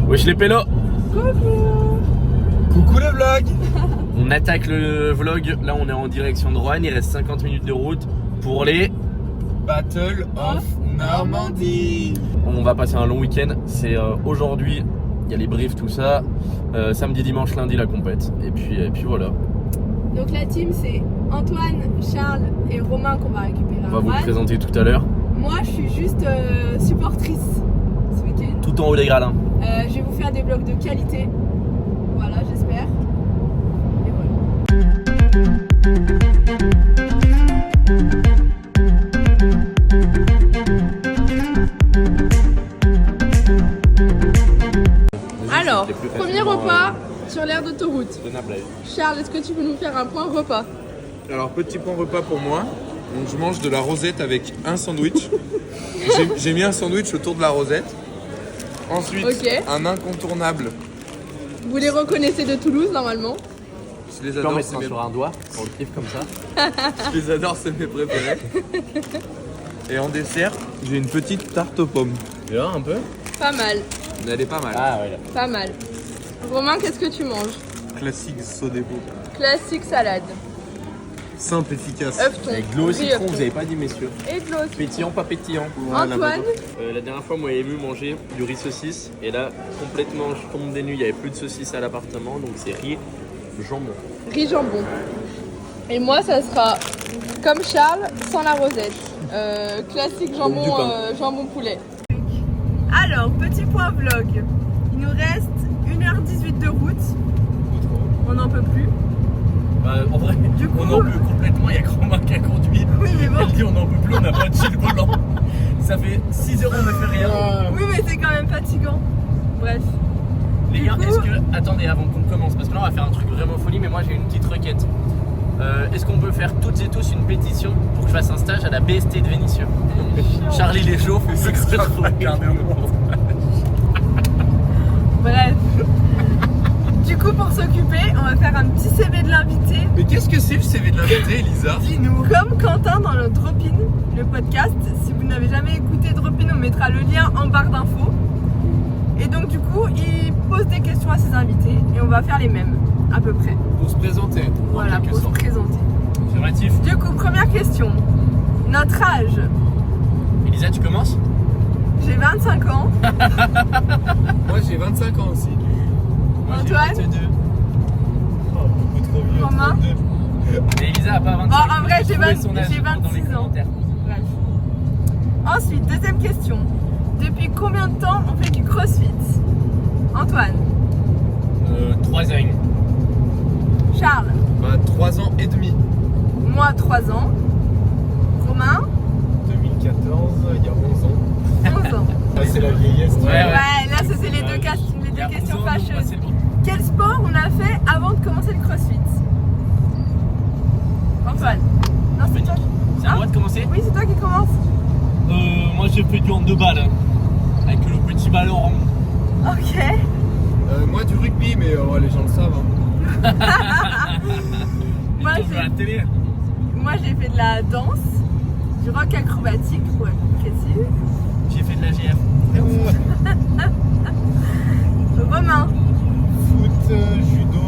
Wesh les pélos. Coucou le vlog. On attaque le vlog, là on est en direction de Roanne, il reste 50 minutes de route pour les Battle of Normandie. On va passer un long week-end, c'est aujourd'hui, il y a les briefs, tout ça, samedi, dimanche, lundi la compète, et puis voilà. Donc la team c'est Antoine, Charles et Romain qu'on va récupérer. On va vous le présenter tout à l'heure. Moi je suis juste supportrice ce week-end. Tout en haut des gradins. Je vais vous faire des vlogs de qualité, voilà j'espère. Et voilà. Alors, premier repas sur l'aire d'autoroute. Charles, est-ce que tu peux nous faire un point repas? Alors petit point repas pour moi. Donc je mange de la rosette avec un sandwich. J'ai mis un sandwich autour de la rosette. Ensuite, Ok. un incontournable. Vous les reconnaissez de Toulouse normalement? Je les Tu peux en adore, mettre c'est un mes... sur un doigt, pour le kiff comme ça. Je les adore, c'est mes préférés. Et en dessert, j'ai une petite tarte aux pommes. Tu vois un peu? Pas mal, Mais elle est pas mal. Ah ouais. pas mal. Romain, qu'est-ce que tu manges? Classique Sodebo. Classique salade. Simple, efficace. Œuf thon. Avec de l'eau au Oui, citron, œuf vous thon. avez pas dit messieurs. Et de l'eau aussi. Pétillant, pas pétillant. Antoine, La dernière fois, moi, j'ai manger du riz saucisse. Et là, complètement, je tombe des nues. Il n'y avait plus de saucisse à l'appartement. Donc, c'est riz, jambon. riz jambon. Et moi, ça sera comme Charles, sans la rosette. Classique jambon, du pain. jambon poulet. Alors, petit point vlog. Il nous reste 1h18 de route. On n'en peut plus. En vrai, Du coup- on en peut complètement. Il y a Romain qui a conduit. Oui, mais bon. Elle dit on n'en peut plus, on n'a pas de le volant. Ça fait 6 heures, on ne fait rien. Oui, mais c'est quand même fatigant. Bref. Les Du gars, coup- est-ce que. Attendez, avant qu'on commence, parce que là, on va faire un truc vraiment folie. Mais moi, j'ai une petite requête. Est-ce qu'on peut faire toutes et tous une pétition pour que je fasse un stage à la BST de Vénissieux? Charlie les chauffe, il veut que je regarde au monde. Bref. Du coup, pour s'occuper, on va faire un petit CV de l'invité. Mais qu'est-ce que c'est le CV de l'invité, Elisa? Dis-nous. Comme Quentin dans le Drop-In, le podcast. Si vous n'avez jamais écouté Drop-In, on mettra le lien en barre d'infos. Et donc, du coup, il pose des questions à ses invités et on va faire les mêmes, à peu près. Pour se présenter. Voilà, pour se présenter. Affirmatif. Du coup, première question. Notre âge. Elisa, tu commences? J'ai 25 ans. Moi j'ai 25 ans aussi. Moi, j'ai Antoine 22. Oh, beaucoup trop vieux. Romain. Mais Elisa a pas 25. Bon, en vrai, j'ai Trouvez 20 son âge j'ai dans les 26 ans. commentaires. Bref. Ensuite, deuxième question. Depuis combien de temps on fait du crossfit? Antoine. 3 ans. Charles. Bah 3 ans et demi. Moi, 3 ans. Romain. 2014, il y a 11 ans. 11 ans. Ah, c'est la vieillesse. Ouais. Ouais, là, c'est les deux, Ouais, les Il y deux a 11 questions ans, donc, fâcheuses. c'est bon. Quel sport on a fait avant de commencer le crossfit? Antoine. Non, c'est toi. C'est à moi de commencer? Oui, c'est toi qui commence. Moi j'ai fait du handball. Avec le petit ballon rond. Ok. Moi du rugby, mais ouais, les gens le savent. Hein. Moi, On fait à la télé. Moi, j'ai fait de la danse, du rock acrobatique, pour être plus précis. J'ai fait de la GF. Romain. Foot, judo.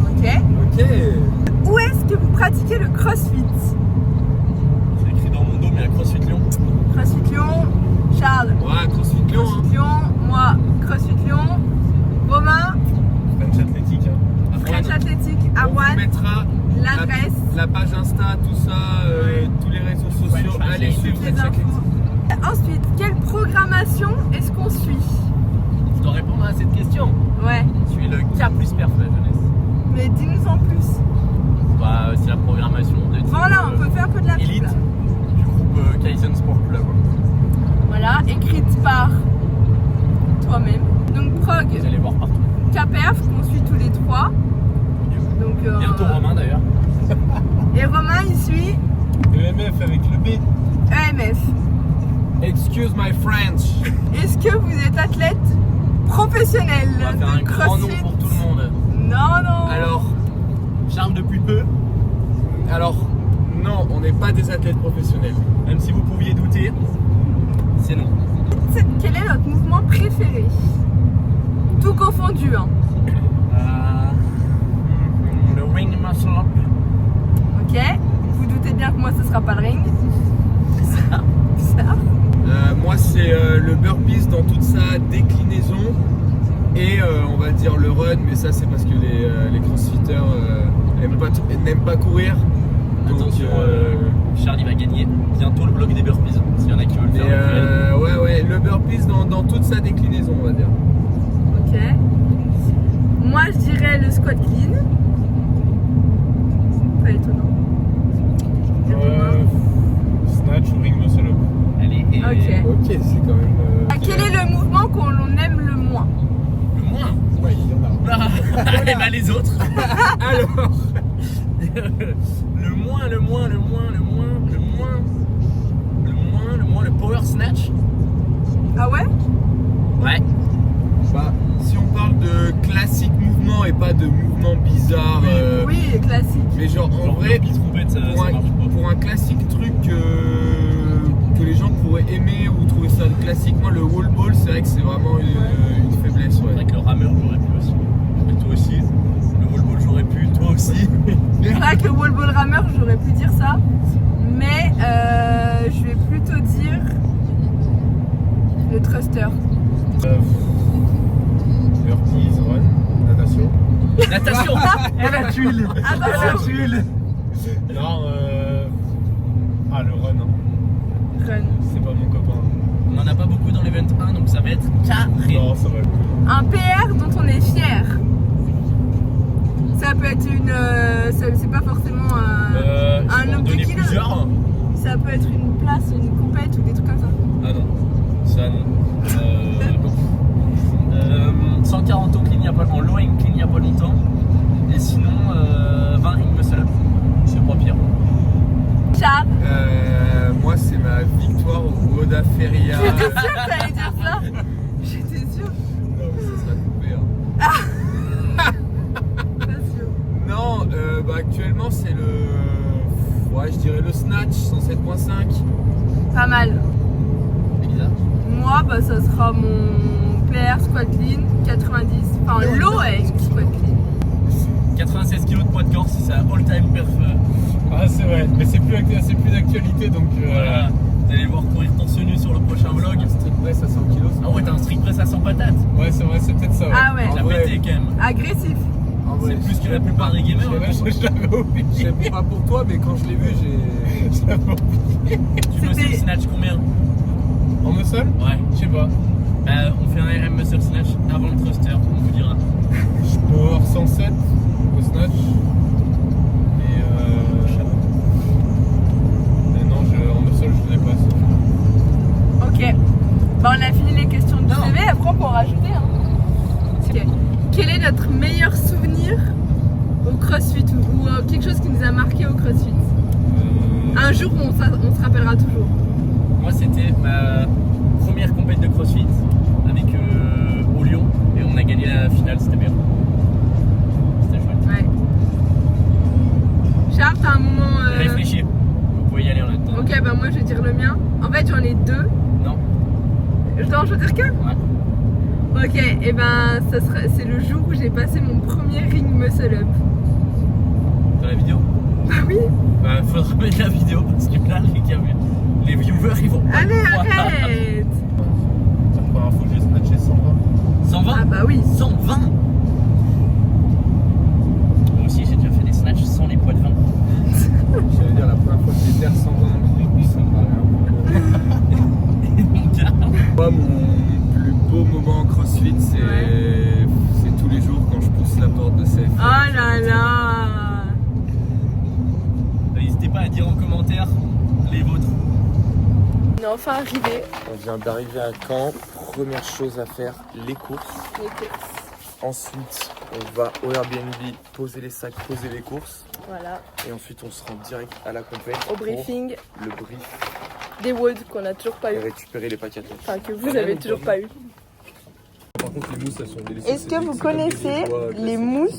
Ok. Ok. Où est-ce que vous pratiquez le crossfit? C'est écrit dans mon dos, mais à CrossFit Lyon. CrossFit Lyon. Charles. Ouais, CrossFit Lyon. Hein. CrossFit Lyon. Moi, CrossFit Lyon. Romain. French Athletic. French Athletic à On vous Rouen. mettra L'adresse. la page Insta, tout ça, tous les réseaux sociaux. French Allez Athletic. suivre Les French Athletic. infos. Ensuite, quelle programmation est-ce qu'on suit? Je dois répondre à cette question. Ouais. Je suis le K plus perf de la jeunesse. Mais dis-nous en plus. Bah, c'est la programmation de type, Voilà, on peut faire un peu de la pub. élite là. du groupe Kaizen Sport Club. Voilà, écrite par toi-même. Donc Vous prog, allez voir partout. KPF qu'on suit tous les trois. Donc, Bientôt Romain d'ailleurs. Et Romain il suit EMF avec le B. EMF. Excuse my French. Est-ce que vous êtes athlète professionnel On va faire de un grand nom CrossFit? pour tout le monde. Non, non. Alors, Charles depuis peu, non, on n'est pas des athlètes professionnels. même si vous pouviez douter, c'est non. Quel est notre mouvement préféré? Tout confondu, hein. Le ring muscle up. Ok. Vous doutez bien que moi ce sera pas le ring. Ça. Bizarre. Moi, c'est le burpees dans toute sa déclinaison et on va dire le run, mais ça c'est parce que les crossfitters n'aiment pas courir. Donc, Attention, Charlie va gagner bientôt le bloc des burpees. S'il y en a qui veulent mais, faire ouais, le burpees dans toute sa déclinaison, on va dire. Ok. Moi je dirais le squat clean. Pas étonnant. Snatch ou ring muscle up. Allez, et Ok. Ok, c'est quand même. Quel est le mouvement qu'on aime le moins? le moins. Ouais, il y en a. Et bah les autres. Alors, le power snatch. Ah ouais? Ouais. bah, si on parle de classique mouvement et pas de mouvement bizarre, Oui, classique. mais genre en Genre, vrai, qui trompette, ça pour marche pas. pour un classique truc que les gens pourraient aimer ou trouver ça classique, moi le wall ball, c'est vrai que c'est vraiment une faiblesse. C'est vrai Ouais. que le rameur j'aurais pu aussi. Et toi aussi. Le wall ball j'aurais pu, toi aussi. C'est vrai que le wall ball rameur, j'aurais pu dire ça. Mais je vais plutôt dire le thruster. Burpees, run, natation. Natation. Et la tuile. Attention. Non, le run, hein. Run. C'est pas mon copain. On en a pas beaucoup dans l'event 1 donc ça va être carré. Non, ça va. Un PR dont on est fier. Ça peut être une. C'est pas forcément Je un peux en donner objectif. plusieurs. Ça peut être une place, une compète ou des trucs comme ça. Ah non, ça non. 140 au clean il y a pas longtemps, low and clean il y a pas longtemps. Et sinon 20 ring muscle up, c'est pas pire. Charles, Moi, c'est ma victoire au Roda Feria. j'étais sûre que t'allais dire ça. J'étais sûre. Non, mais ça sera coupé. Hein. Pas sûr. Non, actuellement, c'est le. Ouais, je dirais le snatch 107.5. Pas mal. C'est bizarre. Moi, bah, ça sera mon player squat clean 90. Enfin, low and squat clean. 96 kg de poids de corps, c'est ça, all time perf. Ah, c'est vrai, mais c'est plus d'actualité donc. Voilà, vous allez le voir courir torse nu sur le prochain vlog. Strict press à 100 kg. Ah ouais, t'as un strict press à 100 patates. Ouais, c'est vrai, c'est peut-être ça. Ouais. Ah ouais, T'as ouais. pété quand même. agressif. C'est plus que la plupart des gamers. Je l'avais Je oublié. sais pas pour toi, mais quand je l'ai vu, j'ai. Je l'avais oublié. Tu veux C'était- le snatch combien? En muscle? Ouais. Je sais pas. Bah, on fait un RM muscle snatch avant le thruster, on vous dira. Je peux avoir 107 au snatch. Mais non, en muscle, je dépasse. Ok. Bah, on a fini les questions du Non. CV, après on peut en rajouter. Hein. Ok. Quel est notre meilleur souvenir au CrossFit ou quelque chose qui nous a marqué au CrossFit? Un jour où on se rappellera toujours. Moi, c'était ma première compète de CrossFit avec au Lyon et on a gagné la finale, c'était bien. C'était chouette. Ouais. Charles, t'as un moment. Réfléchis, vous pouvez y aller en attendant. Ok, bah moi je vais dire le mien. En fait, j'en ai deux. Non. Je dois en choisir qu'un? Ouais. Ok, et ben c'est le jour où j'ai passé mon premier ring muscle up. Dans la vidéo? Bah oui. Bah, faudra mettre la vidéo parce que là, les viewers ils vont pas Allez, le voir. arrête. La première fois que j'ai snatché 120. 120? Ah bah oui. 120. Moi aussi, j'ai déjà fait des snatchs sans les poids de vin. J'allais dire la première fois que j'ai terre 120, ça me paraît un peu. Moi, mon plus beau moment en CrossFit, c'est tous les jours quand je pousse la porte de CF. Oh là là. N'hésitez pas à dire en commentaire les vôtres. On est enfin arrivé. On vient d'arriver à Caen. Première chose à faire, les courses. Ensuite, on va au Airbnb poser les sacs, poser les courses. Voilà, Et ensuite, on se rend direct à la compète au pour briefing le brief des Woods qu'on a toujours pas et eu. récupérer les paquets. Enfin, que vous avez toujours pas eu. Par contre, les mousses, elles sont délicieses. Est-ce que vous connaissez les mousses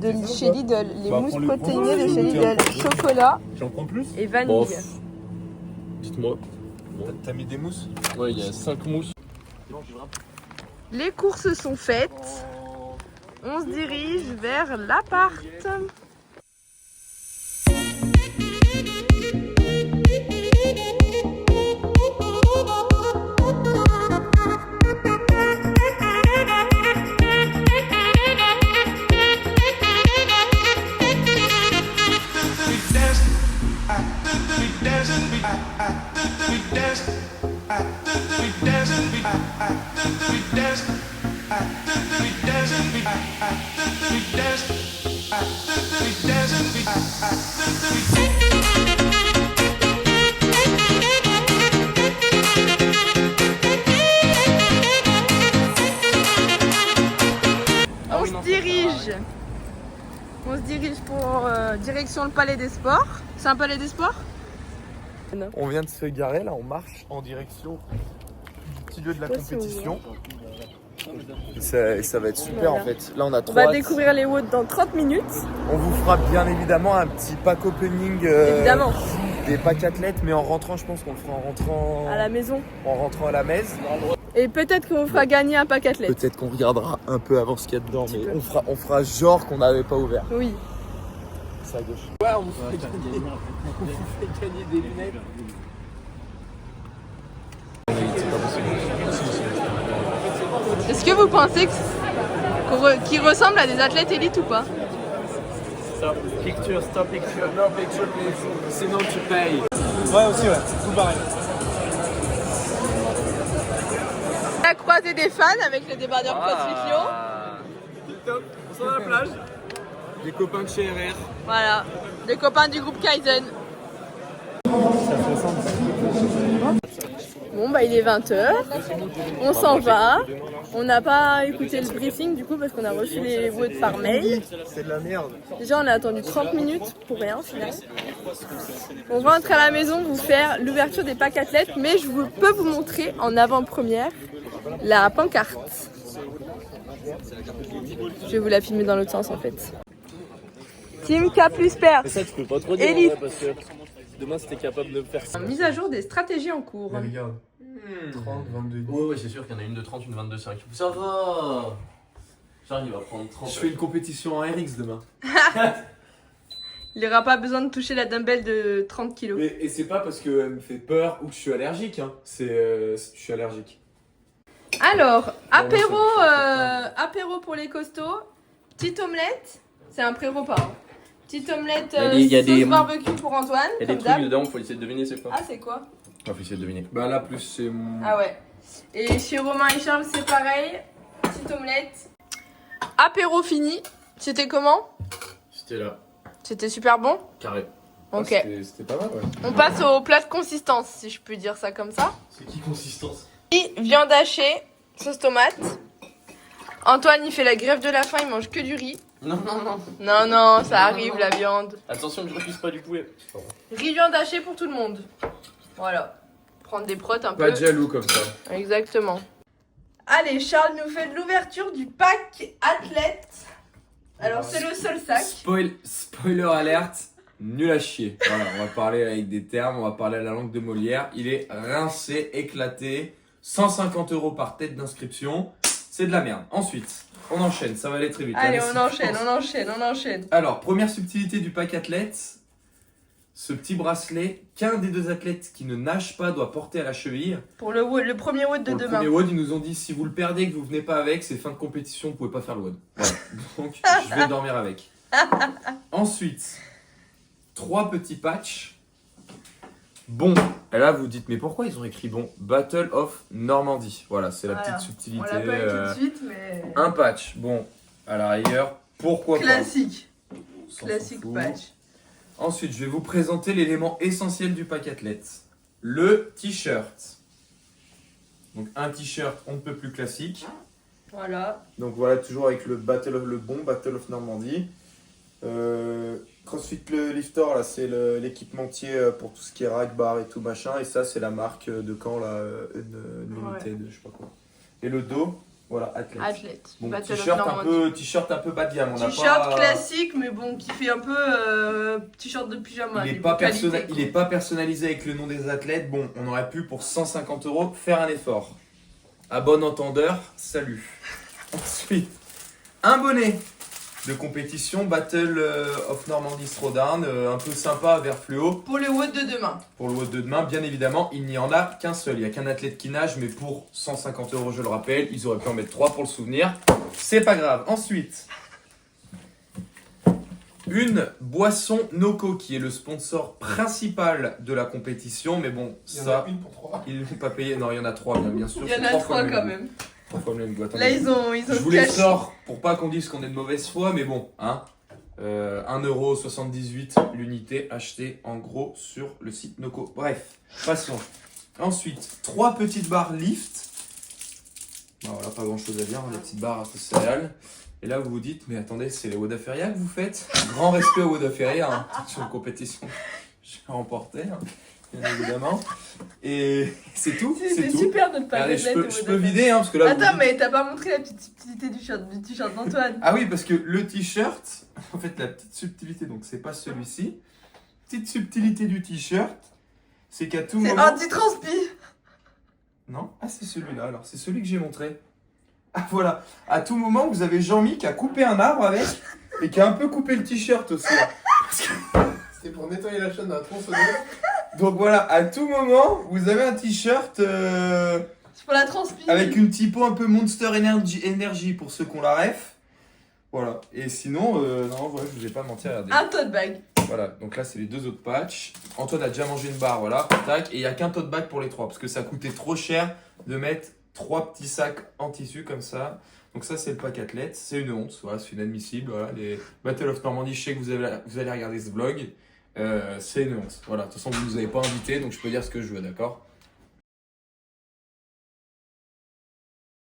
de chez Lidl? Les Bah, mousses prends-le, protéinées de prends-le, chez goûter un Lidl. peu. Chocolat J'en prends plus? et vanille. Dites-moi. T'as mis des mousses? Ouais, il y a 5 mousses. Les courses sont faites. On se dirige vers l'appart. On se dirige pour direction le Palais des Sports. C'est un Palais des Sports? On vient de se garer, là on marche en direction du petit lieu de la compétition. Et ça va être super en fait. Là on a On trop va hâte. découvrir les Woods dans 30 minutes. On vous fera bien évidemment un petit pack opening Évidemment. des packs athlètes, mais en rentrant, je pense qu'on le fera en rentrant À la maison. à la messe. Et peut-être qu'on vous fera gagner un pack athlète. Peut-être qu'on regardera un peu avant ce qu'il y a dedans, mais peu. on fera genre qu'on n'avait pas ouvert. Oui. C'est à gauche. Ouais, on vous fait gagner des lunettes. Est-ce que vous pensez qu'ils ressemblent à des athlètes élites ou pas? Stop picture, no picture please. Sinon tu payes. Ouais, aussi, ouais. Tout pareil. La croisée des fans avec le débardeur CrossFit Lyon. TikTok, on s'en va à la plage. Les copains de chez RR. Voilà, les copains du groupe Kaizen. Bon bah il est 20h, on s'en va. On n'a pas écouté le briefing du coup parce qu'on a reçu les Woods par mail. C'est de la merde. Déjà on a attendu 30 minutes pour rien finalement. On rentre à la maison vous faire l'ouverture des packs athlètes, mais je peux vous montrer en avant-première la pancarte. Je vais vous la filmer dans l'autre sens en fait. Team K plus Père. Mais ça tu peux pas trop dire Élite. en vrai, parce que demain si t'es capable de faire ça. Mise à jour des stratégies en cours. Regarde. 30, 22. Ouais, c'est sûr qu'il y en a une de 30, une 22,5. Ça va. Charles il va prendre 30. Je fais une compétition en RX demain. Il n'y aura pas besoin de toucher la dumbbell de 30 kg. Et c'est pas parce qu'elle me fait peur ou que je suis allergique, hein. Je suis allergique. Alors, apéro pour les costauds. Petite omelette, c'est un pré-repas. Hein. Petite omelette Il y a sauce des- barbecue pour Antoine. Il y a des comme trucs d'hab. dedans, faut essayer de deviner c'est quoi. Ah, c'est quoi? Faut essayer de deviner. Bah là, plus c'est mon. Ah ouais. Et chez Romain et Charles, c'est pareil. Petite omelette. Apéro fini. C'était comment? C'était là, C'était super bon? carré. Ok. C'était pas mal, ouais. On passe au plat de consistance, si je peux dire ça comme ça. C'est qui consistance? Et viande hachée, sauce tomate. Antoine, il fait la grève de la faim, il mange que du riz. Non. Non, non, ça arrive la viande. Attention que je refuse pas du poulet. Riz, viande hachée pour tout le monde. Voilà. Prendre des protes un Pas peu. de jaloux comme ça. Exactement. Allez, Charles nous fait de l'ouverture du pack athlète. Alors, c'est le seul sac. Spoiler alerte, nul à chier. Voilà, on va parler avec des termes, on va parler à la langue de Molière. Il est rincé, éclaté, 150 € par tête d'inscription. C'est de la merde. Ensuite, on enchaîne, ça va aller très vite. Allez, si on tu enchaîne, penses. on enchaîne. Alors, première subtilité du pack athlète, ce petit bracelet qu'un des deux athlètes qui ne nage pas doit porter à la cheville. Pour le premier WOD de Pour le demain. premier WOD, ils nous ont dit si vous le perdez et que vous venez pas avec, c'est fin de compétition, vous pouvez pas faire le WOD. Voilà. Donc, je vais dormir avec. Ensuite, 3 petits patchs. Bon, et là vous dites mais pourquoi ils ont écrit bon Battle of Normandie. Voilà, c'est la Voilà. petite subtilité. On l'a pas eu tout de suite, mais. Un patch, bon, à la rigueur, pourquoi Classique. pas. On s'en Classique fout. patch. Ensuite, je vais vous présenter l'élément essentiel du pack athlète, le t-shirt. Donc un t-shirt on ne peut plus classique. Voilà. Donc voilà, toujours avec le bon Battle of Normandie. CrossFit le Lifter, là c'est l'équipementier pour tout ce qui est rack, bar et tout machin. Et ça c'est la marque de Caen, là, une Limited, je sais pas quoi. Et le dos, Voilà, athlète. Athlète. Bon, Battle of t-shirt Normandie. t-shirt un peu bas de gamme. On n'a T-shirt pas... classique, mais bon, qui fait un peu t-shirt de pyjama. Il mais n'est pas, de qualité, il est pas personnalisé avec le nom des athlètes. Bon, on aurait pu pour 150 € faire un effort. À bon entendeur, salut. Ensuite, un bonnet de compétition Battle of Normandie Throwdown, un peu sympa, vert fluo. Pour le WOD de demain. Pour le WOD de demain, bien évidemment, il n'y en a qu'un seul. Il n'y a qu'un athlète qui nage, mais pour 150 €, je le rappelle, ils auraient pu en mettre 3 pour le souvenir. C'est pas grave. Ensuite, une boisson Noco qui est le sponsor principal de la compétition. Mais bon, Il y en ça, a une pour 3. ils ne vont pas payer. Non, il y en a 3, bien sûr. Il y en c'est a fois 3 le quand goût. même. 3 fois le même goût. Attendez. Là, ils ont Je vous les caché. sors pour pas qu'on dise qu'on est de mauvaise foi, mais bon, hein. 1,78 € l'unité achetée en gros sur le site Noco. Bref, passons. Ensuite, 3 petites barres lift. Bon, voilà, pas grand chose à dire, hein, les petites barres à sauce céréales. Et là, vous vous dites, mais attendez, c'est les Woda Feria que vous faites? Grand respect aux Woda Feria, hein, sur une compétition. J'ai remporté, hein, bien évidemment. Et c'est tout, c'est C'est tout. super de ne pas Regardez, je connaître peux le WOD. vider, hein, parce que là. vous Attends, dites- mais t'as pas montré la petite subtilité du t-shirt d'Antoine. Ah oui, parce que le t-shirt, en fait, la petite subtilité, donc c'est pas celui-ci. Petite subtilité du t-shirt, c'est qu'à tout C'est moment. anti-transpi. Non? Ah, c'est celui-là, alors c'est celui que j'ai montré. Ah voilà, à tout moment, vous avez Jean-Mi qui a coupé un arbre avec et qui a un peu coupé le t-shirt aussi. C'était pour nettoyer la chaîne d'un tronçonneur. Donc voilà, à tout moment, vous avez un t-shirt C'est pour la transpi. avec une typo un peu Monster Energy pour ceux qui ont la ref. Voilà, et sinon, non, voilà, je vous ai pas menti, regardez. Un tote bag. Voilà, donc là c'est les 2 autres patchs. Antoine a déjà mangé une barre, voilà, tac. Et il n'y a qu'un tote bag pour les 3 parce que ça coûtait trop cher de mettre 3 petits sacs en tissu comme ça. Donc ça c'est le pack athlète, c'est une honte, voilà, c'est inadmissible. Voilà, les Battle of Normandie, je sais que vous allez regarder ce vlog. C'est une honte. Voilà, de toute façon vous ne nous avez pas invités donc je peux dire ce que je veux, d'accord?